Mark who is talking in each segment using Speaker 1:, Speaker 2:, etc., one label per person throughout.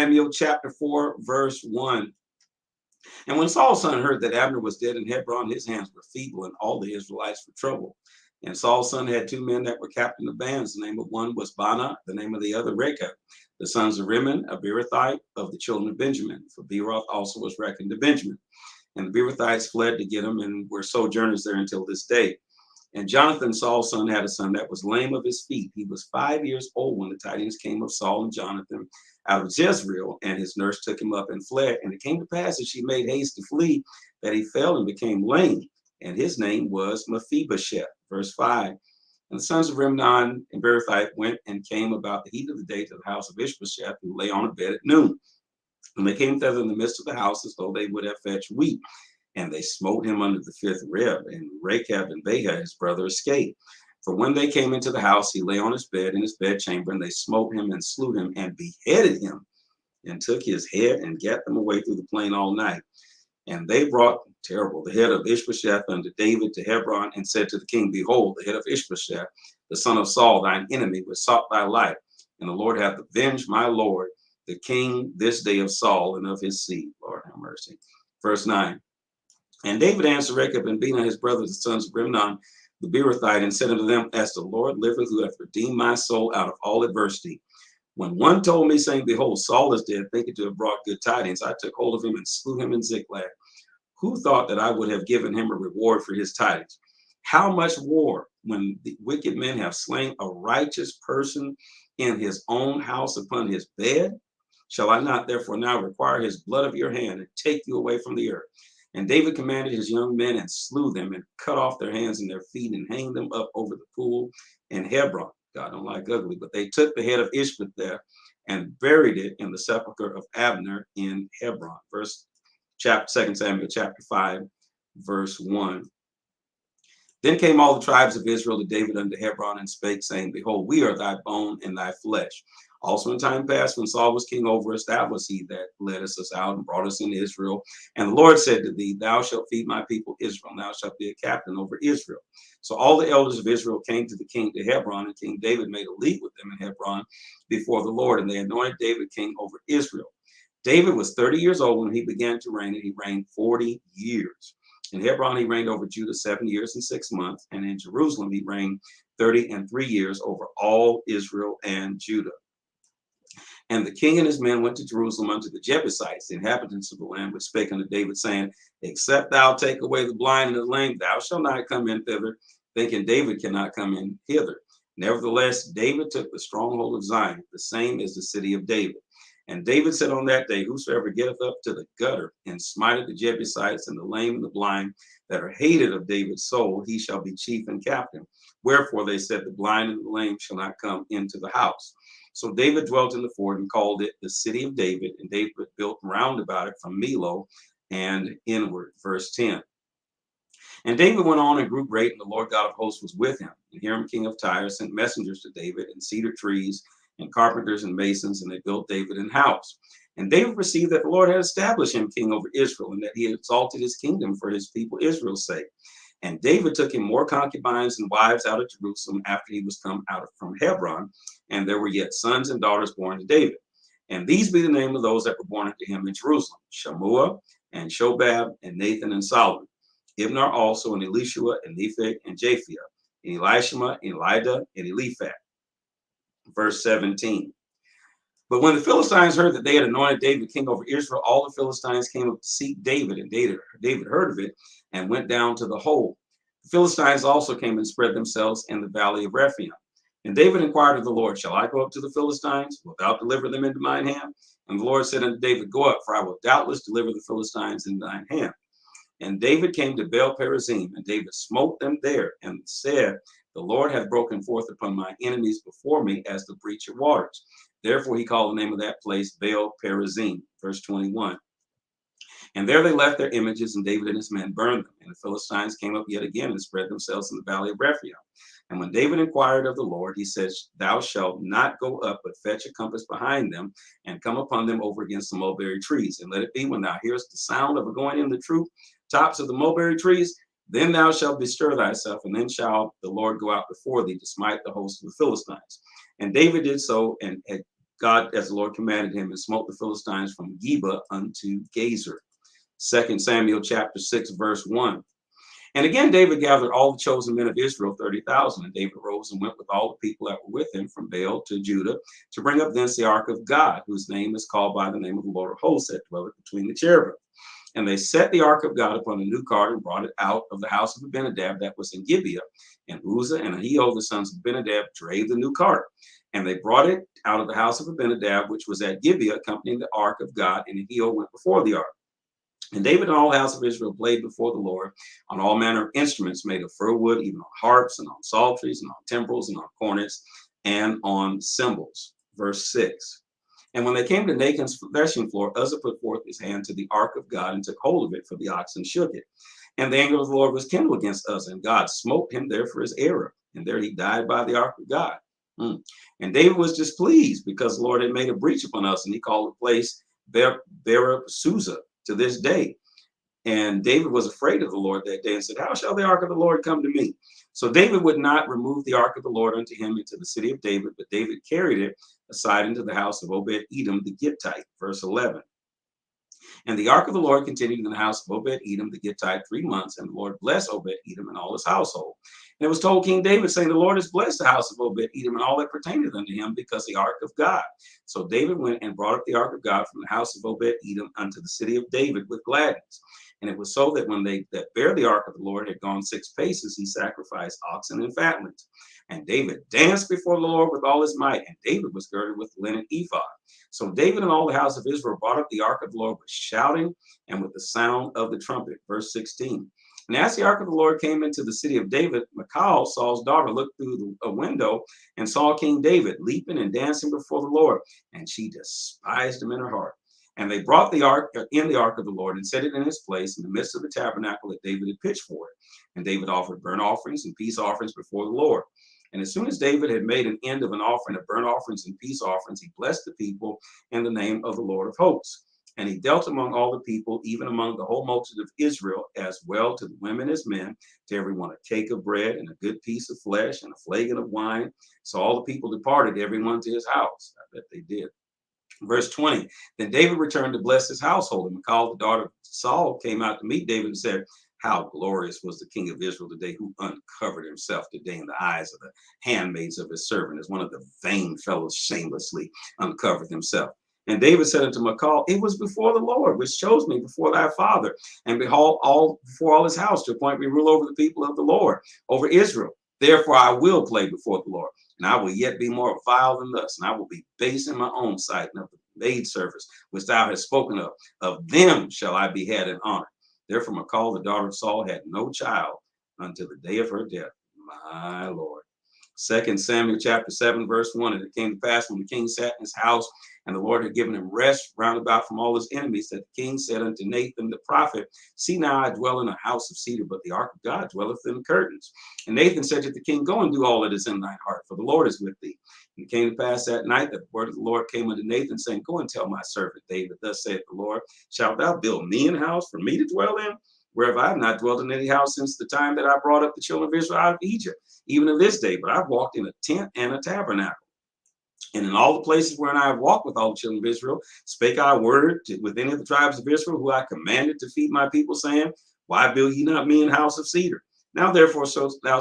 Speaker 1: Samuel chapter 4, verse 1. And when Saul's son heard that Abner was dead in Hebron, his hands were feeble, and all the Israelites were troubled. And Saul's son had two men that were captain of bands. The name of one was Baana, the name of the other Rechab, the sons of Rimmon, a Beerothite of the children of Benjamin. For Beeroth also was reckoned to Benjamin. And the Beerothites fled to get him and were sojourners there until this day. And Jonathan, Saul's son, had a son that was lame of his feet. He was 5 years old when the tidings came of Saul and Jonathan out of Jezreel, and his nurse took him up and fled. And it came to pass as she made haste to flee that he fell and became lame. And his name was Mephibosheth. Verse 5. And the sons of Rimnon and Beerothite went and came about the heat of the day to the house of Ishbosheth, who lay on a bed at noon. And they came thither in the midst of the house as though they would have fetched wheat. And they smote him under the fifth rib, and Rechab and Baanah his brother escaped. For when they came into the house, he lay on his bed in his bedchamber, and they smote him and slew him and beheaded him, and took his head and gat them away through the plain all night. And they brought, terrible, the head of Ishbosheth unto David to Hebron, and said to the king, Behold, the head of Ishbosheth, the son of Saul, thine enemy, which sought thy life. And the Lord hath avenged my lord, the king, this day of Saul and of his seed. Lord have mercy. Verse 9. And David answered Rechab and Baanah his brothers, the sons of Rimnon, the Beerothite, and said unto them, As the Lord liveth, who hath redeemed my soul out of all adversity. When one told me, saying, Behold, Saul is dead, thinking to have brought good tidings, I took hold of him and slew him in Ziklag. Who thought that I would have given him a reward for his tidings? How much more when the wicked men have slain a righteous person in his own house upon his bed? Shall I not therefore now require his blood of your hand and take you away from the earth? And David commanded his young men and slew them and cut off their hands and their feet and hanged them up over the pool in Hebron. God don't like ugly, but they took the head of Ishbosheth and buried it in the sepulchre of Abner in Hebron. 2 Samuel chapter 5, verse 1. Then came all the tribes of Israel to David unto Hebron and spake, saying, Behold, we are thy bone and thy flesh. Also in time past, when Saul was king over us, that was he that led us out and brought us into Israel. And the Lord said to thee, Thou shalt feed my people Israel, and thou shalt be a captain over Israel. So all the elders of Israel came to the king to Hebron, and King David made a league with them in Hebron before the Lord, and they anointed David king over Israel. David was 30 years old when he began to reign, and he reigned 40 years. In Hebron, he reigned over Judah 7 years and 6 months, and in Jerusalem, he reigned 30 and 3 years over all Israel and Judah. And the king and his men went to Jerusalem unto the Jebusites, the inhabitants of the land, which spake unto David, saying, Except thou take away the blind and the lame, thou shalt not come in thither, thinking David cannot come in hither. Nevertheless, David took the stronghold of Zion, the same as the city of David. And David said on that day, Whosoever getteth up to the gutter and smiteth the Jebusites and the lame and the blind that are hated of David's soul, he shall be chief and captain. Wherefore they said, The blind and the lame shall not come into the house. So David dwelt in the fort and called it the city of David, and David built round about it from Millo and inward. Verse 10. And David went on and grew great, and the Lord God of hosts was with him. And Hiram king of Tyre sent messengers to David, and cedar trees, and carpenters and masons, and they built David an house. And David perceived that the Lord had established him king over Israel, and that he had exalted his kingdom for his people Israel's sake. And David took him more concubines and wives out of Jerusalem after he was come out from Hebron, and there were yet sons and daughters born to David. And these be the name of those that were born unto him in Jerusalem: Shammua, and Shobab, and Nathan, and Solomon. Ibnar also, and Elishua, and Nepheg, and Japhia, and Elishama, and Elida, and Eliphat. Verse 17. But when the Philistines heard that they had anointed David king over Israel, all the Philistines came up to seek David, and David heard of it and went down to the hold. The Philistines also came and spread themselves in the valley of Rephaim. And David inquired of the Lord, Shall I go up to the Philistines? Wilt thou deliver them into mine hand? And the Lord said unto David, Go up, for I will doubtless deliver the Philistines into thine hand. And David came to Baal Perazim, and David smote them there, and said, The Lord hath broken forth upon my enemies before me as the breach of waters. Therefore he called the name of that place Baal Perazim. Verse 21. And there they left their images, and David and his men burned them. And the Philistines came up yet again and spread themselves in the valley of Rephaim. And when David inquired of the Lord, he said, Thou shalt not go up, but fetch a compass behind them, and come upon them over against the mulberry trees. And let it be, when thou hearest the sound of going in the true tops of the mulberry trees, then thou shalt bestir thyself, and then shall the Lord go out before thee to smite the host of the Philistines. And David did so, and had God as the Lord commanded him, and smote the Philistines from Geba unto Gazer. 2 Samuel chapter 6, verse 1. And again, David gathered all the chosen men of Israel, 30,000. And David rose and went with all the people that were with him from Baal to Judah to bring up thence the ark of God, whose name is called by the name of the Lord of hosts, that dwelleth between the cherubim. And they set the ark of God upon a new cart and brought it out of the house of Abinadab that was in Gibeah. And Uzzah and Ahio, the sons of Abinadab, drave the new cart. And they brought it out of the house of Abinadab, which was at Gibeah, accompanying the ark of God. And Ahio went before the ark. And David and all the house of Israel played before the Lord on all manner of instruments made of fir wood, even on harps and on psalteries and on timbrels and on cornets and on cymbals. Verse 6. And when they came to Nachon's threshing floor, Uzzah put forth his hand to the ark of God and took hold of it, for the oxen shook it. And the anger of the Lord was kindled against Uzzah, and God smote him there for his error. And there he died by the ark of God. And David was displeased because the Lord had made a breach upon us, and he called the place Susa to this day. And David was afraid of the Lord that day and said, how shall the ark of the Lord come to me? So David would not remove the ark of the Lord unto him into the city of David, but David carried it aside into the house of Obed-Edom the Gittite. Verse 11. And the ark of the Lord continued in the house of Obed-Edom the Gittite 3 months, and the Lord blessed Obed-Edom and all his household. And it was told King David, saying, the Lord has blessed the house of Obed-Edom and all that pertaineth unto him, because the ark of God. So David went and brought up the ark of God from the house of Obed-Edom unto the city of David with gladness. And it was so that when they that bare the ark of the Lord had gone 6 paces, he sacrificed oxen and fatlings. And David danced before the Lord with all his might, and David was girded with linen ephod. So David and all the house of Israel brought up the ark of the Lord with shouting and with the sound of the trumpet. Verse 16. And as the ark of the Lord came into the city of David, Michal, Saul's daughter, looked through a window and saw King David leaping and dancing before the Lord, and she despised him in her heart. And they brought the ark of the Lord and set it in its place in the midst of the tabernacle that David had pitched for it. And David offered burnt offerings and peace offerings before the Lord. And as soon as David had made an end of an offering of burnt offerings and peace offerings, he blessed the people in the name of the Lord of hosts. And he dealt among all the people, even among the whole multitude of Israel, as well to the women as men, to every one a cake of bread and a good piece of flesh and a flagon of wine. So all the people departed, every one to his house. I bet they did. Verse 20, then David returned to bless his household. And Michal, the daughter of Saul, came out to meet David and said, how glorious was the king of Israel today, who uncovered himself today in the eyes of the handmaids of his servant, as one of the vain fellows shamelessly uncovered himself. And David said unto Michal, it was before the Lord, which chose me before thy father, and behold, before all his house, to appoint me rule over the people of the Lord, over Israel. Therefore I will play before the Lord, and I will yet be more vile than thus, and I will be base in my own sight, and of the maidservants which thou hast spoken of them shall I behead and honor. Therefore Michal, the daughter of Saul, had no child until the day of her death. My Lord. 2 Samuel chapter 7, verse 1. And it came to pass when the king sat in his house, and the Lord had given him rest round about from all his enemies, that the king said unto Nathan the prophet, see now I dwell in a house of cedar, but the ark of God dwelleth in curtains. And Nathan said to the king, go and do all that is in thine heart, for the Lord is with thee. And it came to pass that night that the word of the Lord came unto Nathan, saying, go and tell my servant David, thus saith the Lord, shalt thou build me an house for me to dwell in? Whereof I have not dwelt in any house since the time that I brought up the children of Israel out of Egypt, even of this day, but I've walked in a tent and a tabernacle. And in all the places wherein I have walked with all the children of Israel, spake I a word with any of the tribes of Israel, who I commanded to feed my people, saying, why build ye not me an house of cedar? Now therefore shalt thou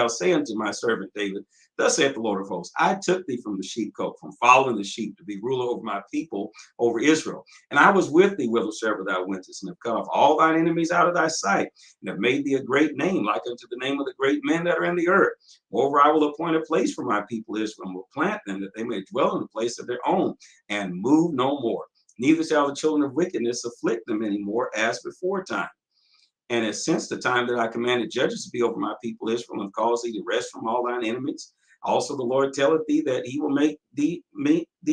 Speaker 1: say unto my servant David, thus saith the Lord of hosts, I took thee from the sheepcote, from following the sheep, to be ruler over my people, over Israel. And I was with thee whithersoever thou wentest, and have cut off all thine enemies out of thy sight, and have made thee a great name, like unto the name of the great men that are in the earth. Moreover, I will appoint a place for my people Israel, and will plant them, that they may dwell in a place of their own, and move no more. Neither shall the children of wickedness afflict them any more, as before time. And as since the time that I commanded judges to be over my people Israel, and cause thee to rest from all thine enemies, also the Lord telleth thee that he will make thee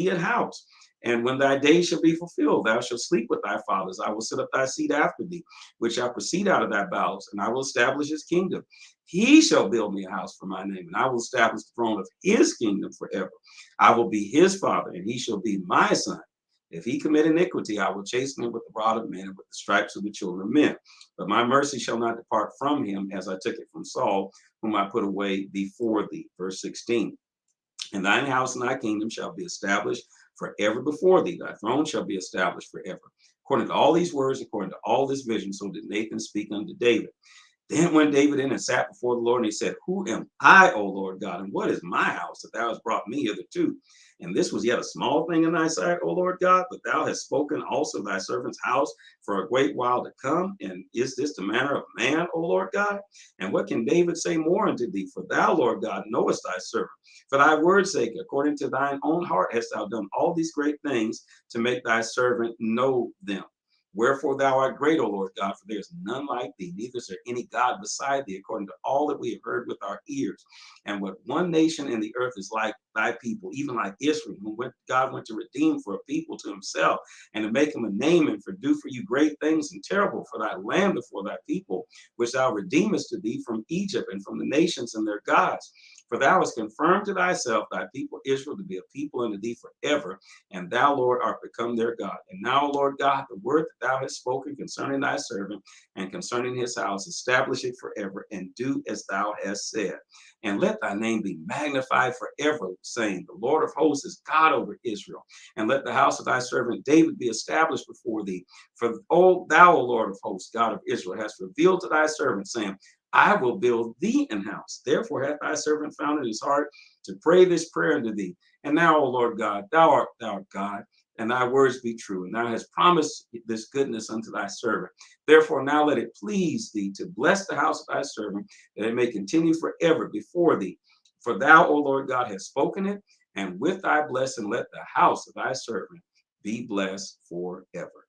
Speaker 1: an house. And when thy days shall be fulfilled, thou shalt sleep with thy fathers. I will set up thy seed after thee, which shall proceed out of thy bowels, and I will establish his kingdom. He shall build me a house for my name, and I will establish the throne of his kingdom forever. I will be his father, and he shall be my son. If he commit iniquity, I will chasten him with the rod of men and with the stripes of the children of men. But my mercy shall not depart from him, as I took it from Saul, whom I put away before thee. Verse 16. And thine house and thy kingdom shall be established forever before thee. Thy throne shall be established forever. According to all these words, according to all this vision, so did Nathan speak unto David. Then went David in and sat before the Lord, and he said, Who am I, O Lord God, and what is my house that thou hast brought me hitherto? And this was yet a small thing in thy sight, O Lord God, but thou hast spoken also thy servant's house for a great while to come. And is this the manner of man, O Lord God? And what can David say more unto thee? For thou, Lord God, knowest thy servant. For thy word's sake, according to thine own heart, hast thou done all these great things to make thy servant know them. Wherefore thou art great, O Lord God, for there is none like thee, neither is there any God beside thee, according to all that we have heard with our ears. And what one nation in the earth is like thy people, even like Israel, when God went to redeem for a people to himself and to make him a name and to do for you great things and terrible for thy land before thy people, which thou redeemest to thee from Egypt and from the nations and their gods. For thou hast confirmed to thyself thy people Israel to be a people unto thee forever, and thou, Lord, art become their God. And now, Lord God, the word that thou hast spoken concerning thy servant and concerning his house, establish it forever, and do as thou hast said. And let thy name be magnified forever, saying, The Lord of hosts is God over Israel. And let the house of thy servant David be established before thee. For thou, O Lord of hosts, God of Israel, hast revealed to thy servant, saying, I will build thee an house. Therefore hath thy servant found in his heart to pray this prayer unto thee. And now, O Lord God, thou art God, and thy words be true. And thou hast promised this goodness unto thy servant. Therefore now let it please thee to bless the house of thy servant, that it may continue forever before thee. For thou, O Lord God, hast spoken it, and with thy blessing let the house of thy servant be blessed forever.